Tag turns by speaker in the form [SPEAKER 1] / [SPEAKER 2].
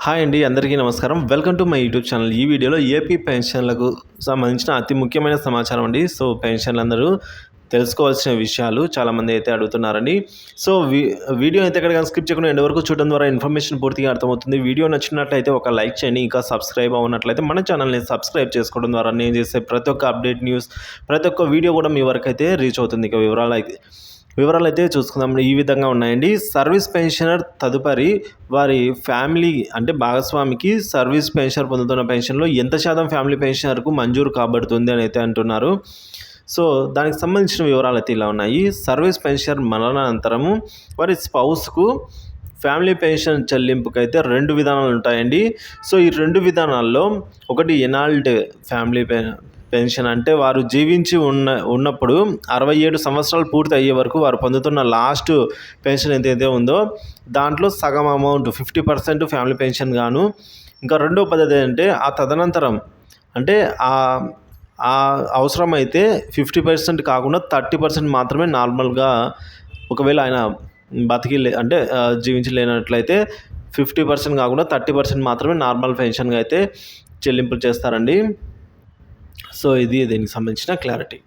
[SPEAKER 1] Hi అండి, అందరికీ నమస్కారం. Welcome to my YouTube channel. ఈ వీడియోలో ఏపీ పెన్షన్లకు సంబంధించిన అతి ముఖ్యమైన సమాచారం అండి. సో పెన్షన్లు అందరూ తెలుసుకోవాల్సిన విషయాలు చాలామంది అయితే అడుగుతున్నారండి. సో వీడియో అయితే ఎక్కడ స్కిప్ చేయకుండా ఎండ్ వరకు చూడడం ద్వారా ఇన్ఫర్మేషన్ పూర్తిగా అర్థమవుతుంది. వీడియో నచ్చినట్లయితే ఒక లైక్ చేయండి. ఇంకా సబ్స్క్రైబ్ అవ్వనట్లయితే మన ఛానల్ని సబ్స్క్రైబ్ చేసుకోవడం ద్వారా నేను చేసే ప్రతి ఒక్క అప్డేట్ న్యూస్, ప్రతి ఒక్క వీడియో కూడా మీ వరకు అయితే రీచ్ అవుతుంది. ఇక వివరాలు అయితే చూసుకుందాం. ఈ విధంగా ఉన్నాయండి. సర్వీస్ పెన్షనర్ తదుపరి వారి ఫ్యామిలీ అంటే భాగస్వామికి సర్వీస్ పెన్షనర్ పొందుతున్న పెన్షన్లో ఎంత శాతం ఫ్యామిలీ పెన్షనర్కు మంజూరు కాబడుతుంది అని అయితే అంటున్నారు. సో దానికి సంబంధించిన వివరాలు అయితే ఇలా ఉన్నాయి. సర్వీస్ పెన్షనర్ మరణానంతరము వారి స్పౌస్కు ఫ్యామిలీ పెన్షన్ చెల్లింపుకైతే 2 విధానాలు ఉంటాయండి. సో ఈ 2 విధానాల్లో ఒకటి ఎనాల్డ్ ఫ్యామిలీ పెన్షన్, అంటే వారు జీవించి ఉన్నప్పుడు 67 సంవత్సరాలు పూర్తి అయ్యే వరకు వారు పొందుతున్న లాస్ట్ పెన్షన్ ఎంతైతే ఉందో దాంట్లో సగం అమౌంట్ 50% ఫ్యామిలీ పెన్షన్ గాను, ఇంకా రెండో పద్ధతి అంటే ఆ తదనంతరం అంటే ఆ అవసరమైతే 50% కాకుండా 30% మాత్రమే నార్మల్గా, ఒకవేళ ఆయన అంటే జీవించి లేనట్లయితే 50% కాకుండా 30% మాత్రమే నార్మల్ పెన్షన్గా అయితే చెల్లింపులు చేస్తారండి. సో ఇది దీనికి సంబంధించిన క్లారిటీ.